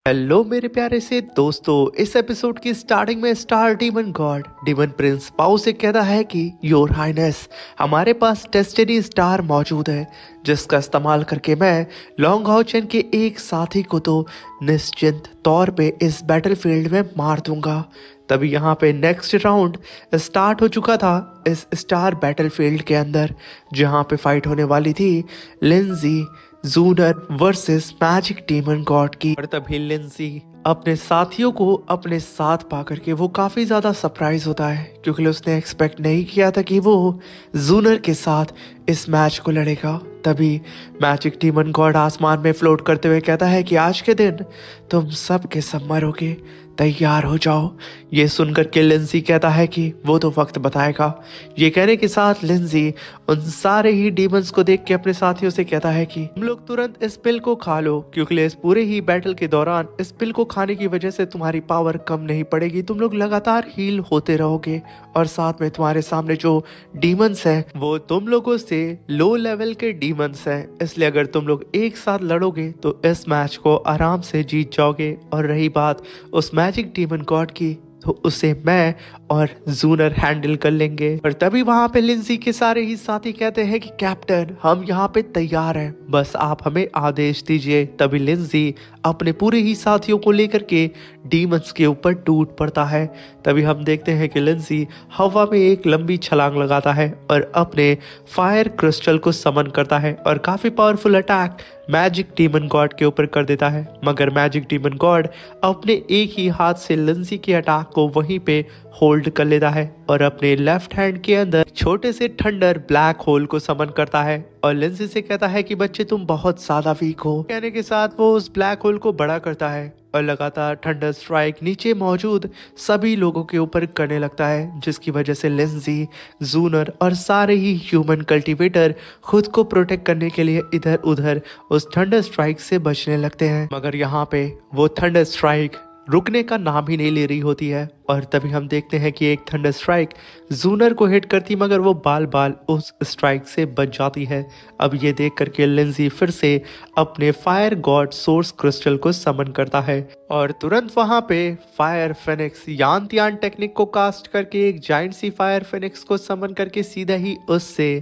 Hello मेरे प्यारे से दोस्तों। इस एपिसोड की स्टार्टिंग में star demon God demon Prince पाओ से कहता है कि योर हाइनेस, हमारे पास डेस्टिनी स्टार मौजूद है जिसका इस्तेमाल करके मैं लॉन्ग हाउचेन के एक साथी को तो निश्चिंत तौर पे इस बैटलफील्ड में मार दूंगा। तभी यहाँ पे नेक्स्ट राउंड स्टार्ट हो चुका था इस स्टार बैटलफील्ड के अंदर, जहाँ पे फाइट होने वाली थी लिंजी जूनर वर्सेस मैजिक डीमन गॉड की। और तभी लिंजी अपने साथियों को अपने साथ पा करके वो काफी ज्यादा सरप्राइज होता है, क्योंकि उसने एक्सपेक्ट नहीं किया था कि वो जूनर के साथ इस मैच को लड़ेगा। तभी मैजिक डीमन गॉड आसमान में फ्लोट करते हुए कहता है कि आज के दिन तुम सब के सब मरोगे, तैयार हो जाओ। ये सुनकर के लिंजी कहता है कि वो तो वक्त बताएगा। ये कहने के साथ लिंजी उन सारे ही डीमंस को देख के अपने साथियों से कहता है कि तुम लोग तुरंत इस पिल को खा लो, क्योंकि इस पूरे ही बैटल के दौरान इस पिल को खाने की वजह से तुम्हारी पावर कम नहीं पड़ेगी, तुम लोग लगातार हील होते रहोगे। और साथ में तुम्हारे सामने जो डीमंस हैं वो तुम लोगों से लो लेवल के डीमंस हैं, इसलिए अगर तुम लोग एक साथ लड़ोगे तो इस मैच को आराम से जीत जाओगे। और रही बात उस मैजिक डीमन गॉड की, तो उसे मैं और जूनर हैंडल कर लेंगे। और तभी वहां पे लिंजी के सारे ही साथी कहते हैं कि कैप्टन, हम यहाँ पे तैयार हैं, बस आप हमें आदेश दीजिए। तभी लिंजी अपने पूरे ही साथियों को लेकर के डीमंस के ऊपर टूट पड़ता है। तभी हम देखते हैं कि लिंजी हवा में एक लंबी छलांग लगाता है और अपने फायर क्रिस्टल को समन करता है और काफी powerful attack magic demon God के ऊपर कर देता है। मगर मैजिक डीमन गॉड अपने एक ही हाथ से लिंजी के अटैक को वहीं पे होल्ड कर लेता है और अपने लेफ्ट हैंड के अंदर छोटे से थंडर ब्लैक होल को समन करता है और लिंजी से कहता है कि बच्चे तुम बहुत ज्यादा वीक हो। कहने के साथ वो उस ब्लैक होल को बड़ा करता है और लगातार थंडर स्ट्राइक नीचे मौजूद सभी लोगों के ऊपर करने लगता है, जिसकी वजह से लिंजी, जूनर और सारे ही ह्यूमन कल्टीवेटर खुद को प्रोटेक्ट करने के लिए इधर उधर उस थंडर स्ट्राइक से बचने लगते हैं। मगर यहाँ पे वो थंडर स्ट्राइक रुकने का नाम ही नहीं ले रही होती है। और तभी हम देखते हैं कि एक थंडर स्ट्राइक जूनर को हिट करती, मगर वो बाल बाल उस स्ट्राइक से बच जाती है। अब ये देख करके लिंजी फिर से अपने फायर गॉड सोर्स क्रिस्टल को समन करता है और तुरंत वहां पे फायर फेनिक्स यान त्यान टेक्निक को कास्ट करके एक जाइंट सी फायर फेनिक्स को समन करके सीधा ही उससे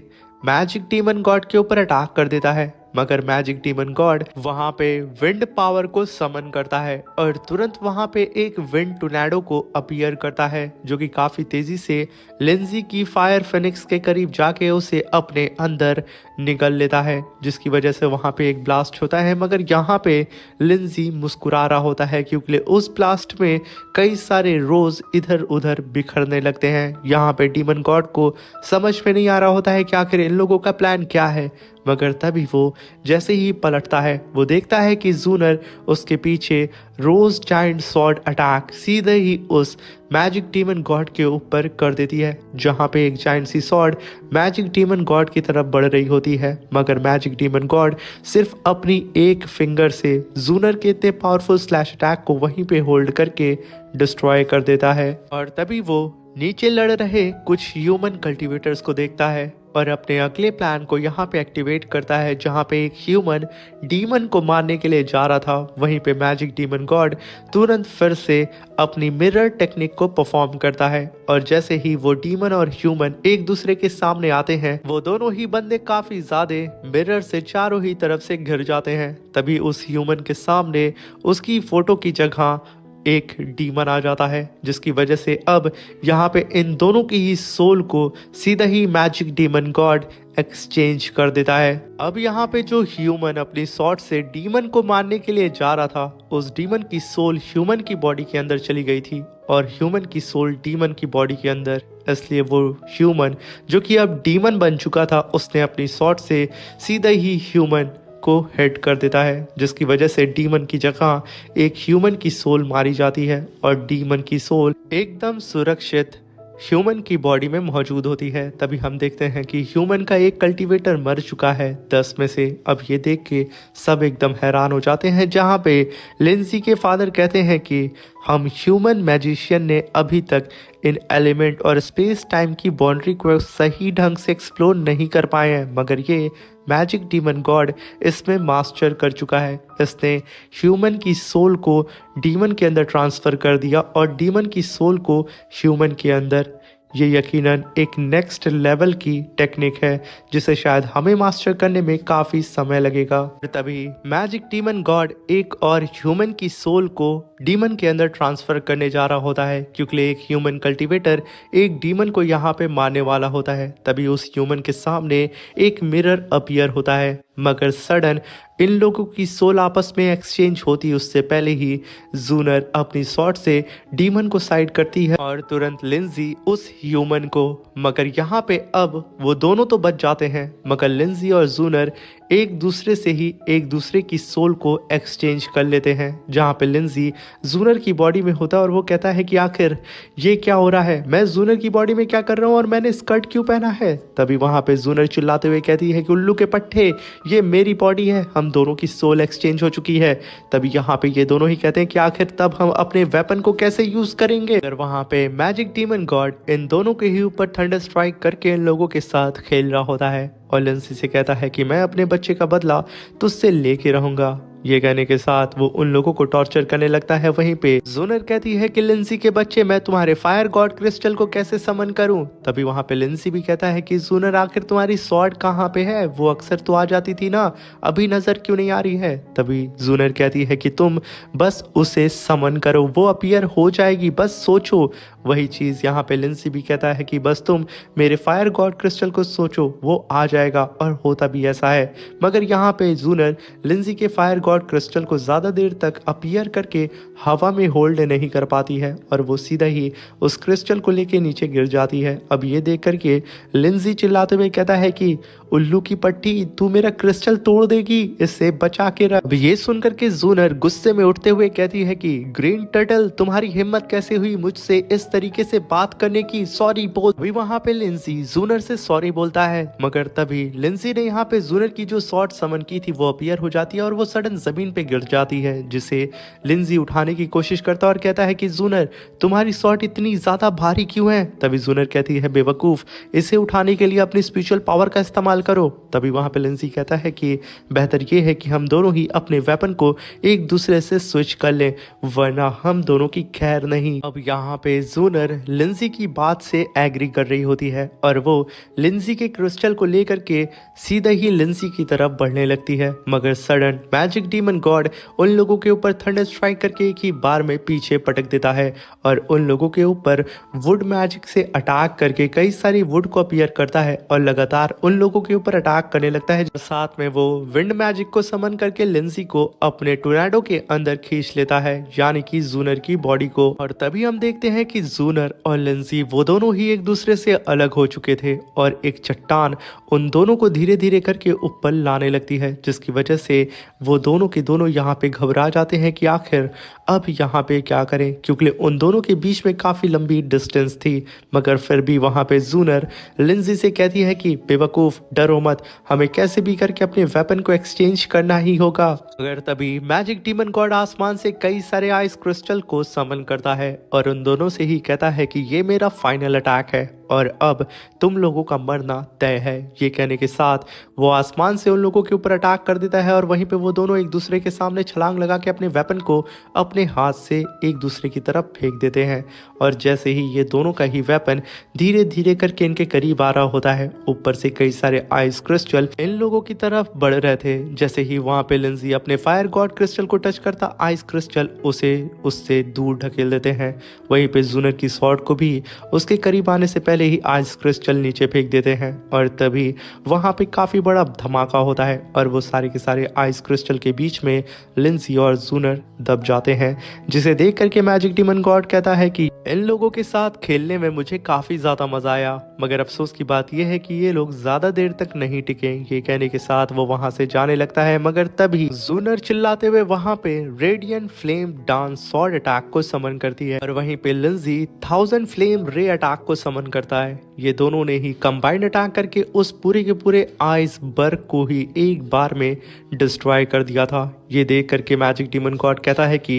मैजिक डीमन गॉड के ऊपर अटैक कर देता है। मगर मैजिक डीमन गॉड वहां पे विंड पावर को समन करता है और तुरंत वहां पे एक विंड टोर्नेडो को अपीयर करता है, जो कि काफी तेजी से लिंजी की फायर फेनिक्स के करीब जाके उसे अपने अंदर निगल लेता है, जिसकी वजह से वहां पे एक ब्लास्ट होता है। मगर यहाँ पे लिंजी मुस्कुरा रहा होता है, क्योंकि उस ब्लास्ट में कई सारे रोज इधर उधर बिखरने लगते हैं। यहाँ पे डीमन गॉड को समझ में नहीं आ रहा होता है कि आखिर इन लोगों का प्लान क्या है। मगर तभी वो जैसे ही पलटता है वो देखता है कि जूनर उसके पीछे रोज जाइंट स्वॉर्ड अटैक सीधे ही उस मैजिक डीमन गॉड के ऊपर कर देती है, जहां पे एक जाइंट सी स्वॉर्ड मैजिक डीमन गॉड की तरफ बढ़ रही होती है। मगर मैजिक डीमन गॉड सिर्फ अपनी एक फिंगर से जूनर के इतने पावरफुल स्लैश अटैक को वहीं पे होल्ड करके डिस्ट्रॉय कर देता है। और तभी वो नीचे लड़ रहे कुछ ह्यूमन कल्टीवेटर्स को देखता है और अपने अगले प्लान को यहाँ पे एक्टिवेट करता है, जहाँ पे एक ह्यूमन डीमन को मारने के लिए जा रहा था। वहीं पे मैजिक डीमन गॉड तुरंत फिर से अपनी मिरर टेक्निक को परफॉर्म करता है और जैसे ही वो डीमन और ह्यूमन एक दूसरे के सामने आते हैं, वो दोनों ही बंदे काफी ज्यादा मिरर से चारों ही तरफ से घिर जाते हैं। तभी उस ह्यूमन के सामने उसकी फोटो की जगह एक डीमन आ जाता है, जिसकी वजह से अब यहाँ पे इन दोनों की ही सोल को सीधा ही मैजिक डीमन गॉड एक्सचेंज कर देता है। अब यहाँ पे जो ह्यूमन अपनी शॉट से डीमन को मारने के लिए जा रहा था, उस डीमन की सोल ह्यूमन की बॉडी के अंदर चली गई थी और ह्यूमन की सोल डीमन की बॉडी के अंदर, इसलिए वो ह्यूमन जो कि अब डीमन बन चुका था, उसने अपनी शॉट से सीधा ही ह्यूमन को हिट कर देता है, जिसकी वजह से डीमन की जगह एक ह्यूमन की सोल मारी जाती है और डीमन की सोल एकदम सुरक्षित ह्यूमन की बॉडी में मौजूद होती है। तभी हम देखते हैं कि ह्यूमन का एक कल्टीवेटर मर चुका है 10 में से। अब ये देख के सब एकदम हैरान हो जाते हैं, जहाँ पे लिंजी के फादर कहते हैं कि हम ह्यूमन मैजिशियन ने अभी तक इन एलिमेंट और स्पेस टाइम की बाउंड्री को सही ढंग से एक्सप्लोर नहीं कर पाए हैं, मगर ये मैजिक डीमन गॉड इसमें मास्टर कर चुका है। इसने ह्यूमन की सोल को डीमन के अंदर ट्रांसफर कर दिया और डीमन की सोल को ह्यूमन के अंदर। ये यकीनन एक नेक्स्ट लेवल की टेक्निक है जिसे शायद हमें मास्टर करने में काफी समय लगेगा। तभी मैजिक डीमन गॉड एक और ह्यूमन की सोल को डीमन के अंदर ट्रांसफर करने जा रहा होता है, क्योंकि एक ह्यूमन कल्टीवेटर एक डीमन को यहाँ पे मारने वाला होता है। तभी उस ह्यूमन के सामने एक मिरर अपीयर होता है, मगर सडन इन लोगों की सोल आपस में एक्सचेंज होती उससे पहले ही जूनर अपनी शॉट से डीमन को साइड करती है और तुरंत लिंजी उस ह्यूमन को। मगर यहाँ पे अब वो दोनों तो बच जाते हैं, मगर लिंजी और जूनर एक दूसरे से ही एक दूसरे की सोल को एक्सचेंज कर लेते हैं। जहाँ पे लिंजी जूनर की बॉडी में होता है और वो कहता है कि आखिर ये क्या हो रहा है, मैं जूनर की बॉडी में क्या कर रहा हूँ और मैंने स्कर्ट क्यों पहना है। तभी वहां पे जूनर चिल्लाते हुए कहती है कि उल्लू के पट्टे, ये मेरी बॉडी है, हम दोनों की सोल एक्सचेंज हो चुकी है। तभी यहाँ पे ये दोनों ही कहते हैं कि आखिर तब हम अपने वेपन को कैसे यूज करेंगे। अगर वहां पे मैजिक डीमन गॉड इन दोनों के ही ऊपर थंडर स्ट्राइक करके इन लोगों के साथ खेल रहा होता है और लिंसी से कहता है कि मैं अपने बच्चे का बदला तुझसे लेके रहूंगा। ये कहने के साथ वो उन लोगों को टॉर्चर करने लगता है। वहीं पे जूनर कहती है कि लिंसी के बच्चे, मैं तुम्हारे फायर गॉड क्रिस्टल को कैसे समन करूं। तभी वहां पे लिंसी भी कहता है कि जूनर आखिर तुम्हारी स्वॉर्ड कहाँ पे है, वो अक्सर तो आ जाती थी ना, अभी नजर क्यों नहीं आ रही है। तभी जूनर कहती है कि तुम बस उसे समन करो, वो अपीयर हो जाएगी, बस सोचो। वही चीज यहाँ पे लिंसी भी कहता है कि बस तुम मेरे फायर गॉड क्रिस्टल को सोचो, वो आ जाएगा। और होता भी ऐसा है, मगर यहाँ पे जूनर लिंसी के फायर गॉड क्रिस्टल को ज्यादा देर तक अपीयर करके हवा में होल्ड नहीं कर पाती है और वो सीधा ही उस क्रिस्टल को लेके नीचे गिर जाती है। अब ये देख करके लिंसी चिल्लाते हुए कहता है कि उल्लू की पट्टी, तू मेरा क्रिस्टल तोड़ देगी, इससे बचा के रख। अब ये सुनकर के जूनर गुस्से में उठते हुए कहती है कि ग्रीन टर्टल, तुम्हारी हिम्मत कैसे हुई मुझसे इस तरीके से बात करने की, सॉरी बोल। अभी वहां पे लिंसी जूनर से सॉरी बोलता है, मगर तभी लिंसी ने यहाँ पे जूनर की जो शॉट समन की थी वो अपीयर हो जाती है और वो सडन जमीन पे गिर जाती है, जिसे लिंसी उठाने की कोशिश करता है और कहता है कि जूनर, तुम्हारी शॉट इतनी ज्यादा भारी क्यों है। तभी जूनर कहती है, बेवकूफ, इसे उठाने के लिए अपनी स्पिरिचुअल पावर का इस्तेमाल करो। तभी वहां पे लिंसी कहता है कि बेहतर ये है कि हम दोनों ही अपने वेपन को एक दूसरे से स्विच कर लें, वरना हम दोनों की खैर नहीं। अब यहाँ पे जूनर लिंसी की बात से एग्री कर रही होती है और वो लिंसी के क्रिस्टल को लेकर के सीधा ही लिंसी की तरफ बढ़ने लगती है, मगर सडन मैजिक डीमन गॉड उन लोगों के ऊपर थंडर स्ट्राइक करके एक ही बार में पीछे पटक देता है और उन लोगों के ऊपर वुड मैजिक से अटैक करके कई सारी वुड को अपीयर करता है और लगातार उन लोगों के ऊपर अटैक करने लगता है। साथ में वो विंड मैजिक को समन करके लिंसी को अपने टोर्नेडो के अंदर खींच लेता है, यानी कि जूनर की बॉडी को। और तभी हम देखते हैं कि जूनर और लिंसी वो दोनों ही एक दूसरे से अलग हो चुके थे और एक चट्टान उन दोनों को धीरे धीरे करके ऊपर लाने लगती है, जिसकी वजह से वो दोनों के दोनों यहाँ पे घबरा जाते हैं कि आखिर अब यहाँ पे क्या करें, क्योंकि उन दोनों के बीच में काफी लंबी डिस्टेंस थी। मगर फिर भी वहां पे जूनर लिंसी से कहती है कि बेवकूफ, डरो मत, हमें कैसे भी करके अपने वेपन को एक्सचेंज करना ही होगा। अगर तभी मैजिक डीमन गॉड आसमान से कई सारे आइस क्रिस्टल को समन करता है और उन दोनों से ही कहता है कि ये मेरा फाइनल अटैक है और अब तुम लोगों का मरना तय है। ये कहने के साथ वो आसमान से उन लोगों के ऊपर अटैक कर देता है और वहीं पे वो दोनों एक दूसरे के सामने छलांग लगा के अपने वेपन को अपने हाथ से एक दूसरे की तरफ फेंक देते हैं। और जैसे ही ये दोनों का ही वेपन धीरे धीरे करके इनके करीब आ रहा होता है, ऊपर से कई सारे आइस क्रिस्टल इन लोगों की तरफ बढ़ रहे थे। जैसे ही वहां पे लिंसी अपने फायर गॉड क्रिस्टल को टच करता, आइस क्रिस्टल उसे उससे दूर ढकेल देते हैं। वहीं पे जूनर की स्वॉर्ड को भी उसके करीब आने से पहले ही आइस क्रिस्टल नीचे फेंक देते हैं और तभी वहां पे काफी बड़ा धमाका होता है और वो सारे के सारे आइस क्रिस्टल के बीच में लिंसी और जूनर दब जाते हैं, जिसे देख करके मैजिक डीमन गॉड कहता है कि इन लोगों के साथ खेलने में मुझे काफी ज्यादा मजा आया, मगर अफसोस की बात यह है कि ये लोग ज्यादा देर तक नहीं टिके। ये कहने के साथ वो वहां से जाने लगता है, मगर तभी जूनर चिल्लाते हुए वहां पे radiant flame dance sword attack को समन करती है और वहीं पे लिंसी 1000 फ्लेम रे अटैक को समन करता है। ये दोनों ने ही कंबाइंड अटैक करके उस पूरे के पूरे आइसबर्ग को ही एक बार में डिस्ट्रॉय कर दिया था। ये देख करके मैजिक डीमन गॉड कहता है कि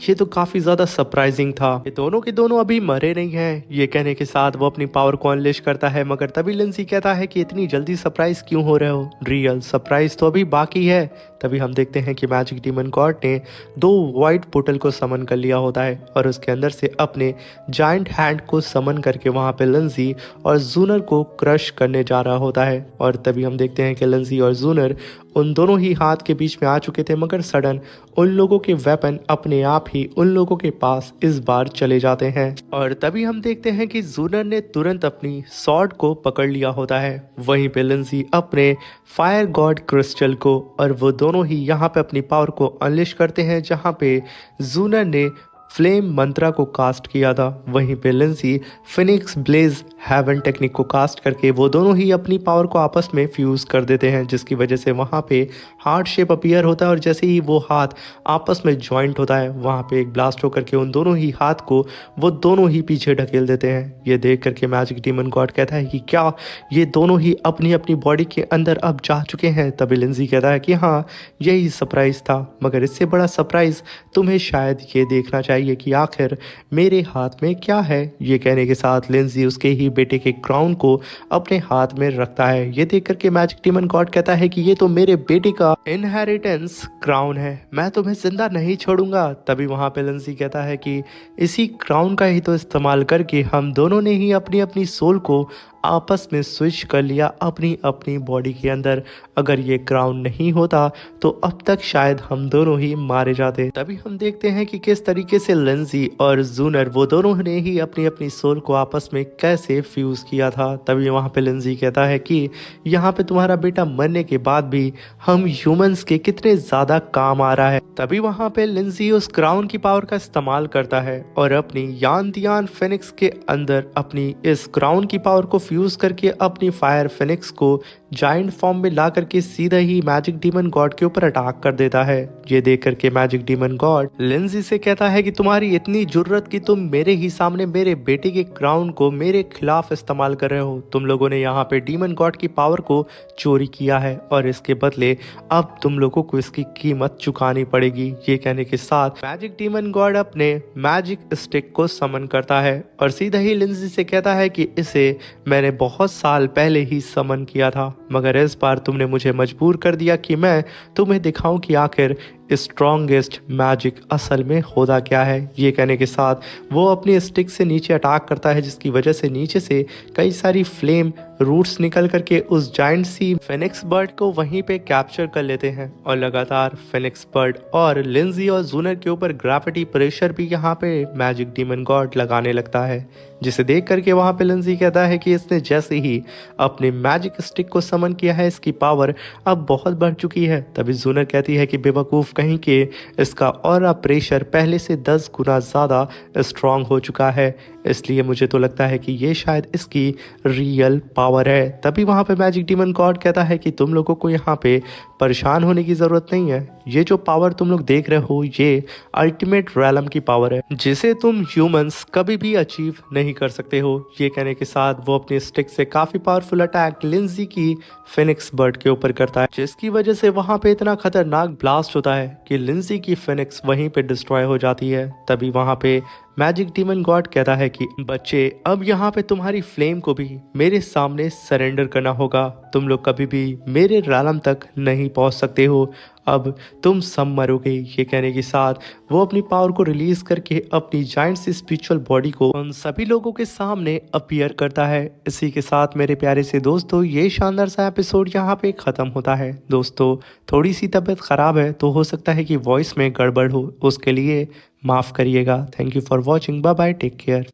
ये तो काफी ज्यादा सरप्राइजिंग था, ये दोनों के दोनों अभी मरे नहीं हैं। ये कहने के साथ वो अपनी पावर को अनलेश कोशिश करता है, मगर तभी लिंसी कहता है कि इतनी जल्दी सरप्राइज क्यों हो रहे हो, रियल सरप्राइज तो अभी बाकी है। तभी हम देखते हैं कि मैजिक डीमन गॉड ने 2 वाइट पोर्टल को समन कर लिया होता है और उसके अंदर से अपने जायंट हैंड को समन करके वहां पे लिंसी और जूनर को क्रश करने जा रहा होता है। और तभी हम देखते हैं कि लिंसी और जूनर उन दोनों ही हाथ के बीच में आ चुके थे, मगर सडन उन लोगों के वेपन अपने आप ही उन लोगों के पास इस बार चले जाते हैं। और तभी हम देखते हैं कि जूनर ने तुरंत अपनी सॉर्ड को पकड़ लिया होता है, वहीं पे लिंसी अपने फायर गॉड क्रिस्टल को, और वो दोनों ही यहाँ पे अपनी पावर को अनलिश करते हैं, जहाँ पे जूनर ने फ्लेम मंत्रा को कास्ट किया था, वहीं पे लिंसी फिनिक्स ब्लेज हेवन टेक्निक को कास्ट करके वो दोनों ही अपनी पावर को आपस में फ्यूज कर देते हैं, जिसकी वजह से वहाँ पे हार्ट शेप अपीयर होता है। और जैसे ही वो हाथ आपस में जॉइंट होता है, वहाँ पे एक ब्लास्ट होकर के उन दोनों ही हाथ को वो दोनों ही पीछे ढकेल देते हैं। ये देख करके मैजिक डीमन गॉड कहता है कि क्या ये दोनों ही अपनी अपनी बॉडी के अंदर अब जा चुके हैं। तभी लिंसी कहता है कि हाँ, यही सरप्राइज था, मगर इससे बड़ा सरप्राइज तुम्हें शायद ये देखना चाहिए कि आखिर मेरे हाथ में क्या है। ये कहने के साथ लिंसी उसके ही बेटे के क्राउन को अपने हाथ में रखता है। ये देख करके मैजिक डीमन गॉड कहता है कि ये तो मेरे बेटे का इनहेरिटेंस क्राउन है, मैं तुम्हें जिंदा नहीं छोड़ूंगा। तभी वहां पे लिंसी कहता है कि इसी क्राउन का ही तो इस्तेमाल करके हम दोनों ने ही अपनी अपनी सोल को आपस में स्विच कर लिया अपनी अपनी बॉडी के अंदर। अगर ये क्राउन नहीं होता तो अब तक शायद हम दोनों ही मारे जाते। तभी हम देखते हैं कि किस तरीके से लिंसी और जूनर वो दोनों ने ही अपनी अपनी सोल को आपस में कैसे फ्यूज किया था। तभी वहां पे लिंसी कहता है कि यहाँ पे तुम्हारा बेटा मरने के बाद भी हम ह्यूमंस के कितने ज्यादा काम आ रहा है। तभी वहां पे लिंसी उस क्राउन की पावर का इस्तेमाल करता है और अपनी यान दियान फिनिक्स के अंदर अपनी इस क्राउन की पावर को फ्यूज करके अपनी फायर फिनिक्स को जाइंट फॉर्म में ला करके सीधा ही मैजिक डीमन गॉड के ऊपर अटैक कर देता है। ये देख करके मैजिक डीमन गॉड लिंसी से कहता है कि तुम्हारी इतनी जुर्रत कि तुम मेरे ही सामने मेरे बेटे के क्राउन को मेरे खिलाफ इस्तेमाल कर रहे हो। तुम लोगों ने यहाँ पे डीमन गॉड की पावर को चोरी किया है और इसके बदले अब तुम लोगों को इसकी कीमत चुकानी पड़ेगी। ये कहने के साथ मैजिक डीमन गॉड अपने मैजिक स्टिक को समन करता है और सीधा ही लिंसी से कहता है कि इसे मैंने बहुत साल पहले ही समन किया था, मगर इस बार तुमने मुझे मजबूर कर दिया कि मैं तुम्हें दिखाऊं कि आखिर स्ट्रॉन्गेस्ट मैजिक असल में होता क्या है। ये कहने के साथ वो अपनी स्टिक से नीचे अटैक करता है, जिसकी वजह से नीचे से कई सारी फ्लेम रूट्स निकल करके उस जाइंट सी फिनिक्स बर्ड को वहीं पे कैप्चर कर लेते हैं और लगातार फिनिक्स बर्ड और लिंसी और जूनर के ऊपर ग्रेविटी प्रेशर भी यहाँ पे मैजिक डीमन गॉड लगाने लगता है, जिसे देख करके वहां पे लिंसी कहता है कि इसने जैसे ही अपने मैजिक स्टिक को समन किया है इसकी पावर अब बहुत बढ़ चुकी है। तभी जूनर कहती है कि बेवकूफ कहीं के, इसका ऑरा प्रेशर पहले से 10 गुना ज्यादा स्ट्रांग हो चुका है, इसलिए मुझे तो लगता है कि ये शायद इसकी रियल पावर है। तभी वहां पे मैजिक डीमन गॉड कहता है कि तुम लोगों को यहाँ पे परेशान होने की जरूरत नहीं है। ये जो पावर तुम लोग देख रहे हो ये अल्टीमेट रैलम की पावर है, जिसे तुम ह्यूमंस कभी भी अचीव नहीं कर सकते हो। ये कहने के साथ वो अपनी स्टिक से काफी पावरफुल अटैक लिंसी की फिनिक्स बर्ड के ऊपर करता है, जिसकी वजह से वहां पे इतना खतरनाक ब्लास्ट होता है कि लिंसी की फिनिक्स वहीं पे डिस्ट्रॉय हो जाती है। तभी वहां पे मैजिक डीमन गॉड कहता है कि बच्चे, अब यहाँ पे तुम्हारी फ्लेम को भी मेरे सामने सरेंडर करना होगा। तुम लोग कभी भी मेरे रैलम तक नहीं पहुंच सकते हो, अब तुम सब मरोगे। ये कहने के साथ वो अपनी पावर को रिलीज करके अपनी जाइंट सी स्पिरिचुअल बॉडी को उन सभी लोगों के सामने अपीयर करता है। इसी के साथ मेरे प्यारे से दोस्तों ये शानदार सा एपिसोड यहाँ पे खत्म होता है। दोस्तों थोड़ी सी तबीयत खराब है तो हो सकता है कि वॉइस में गड़बड़ हो, उसके लिए माफ करिएगा। Thank you for watching, bye bye, take care.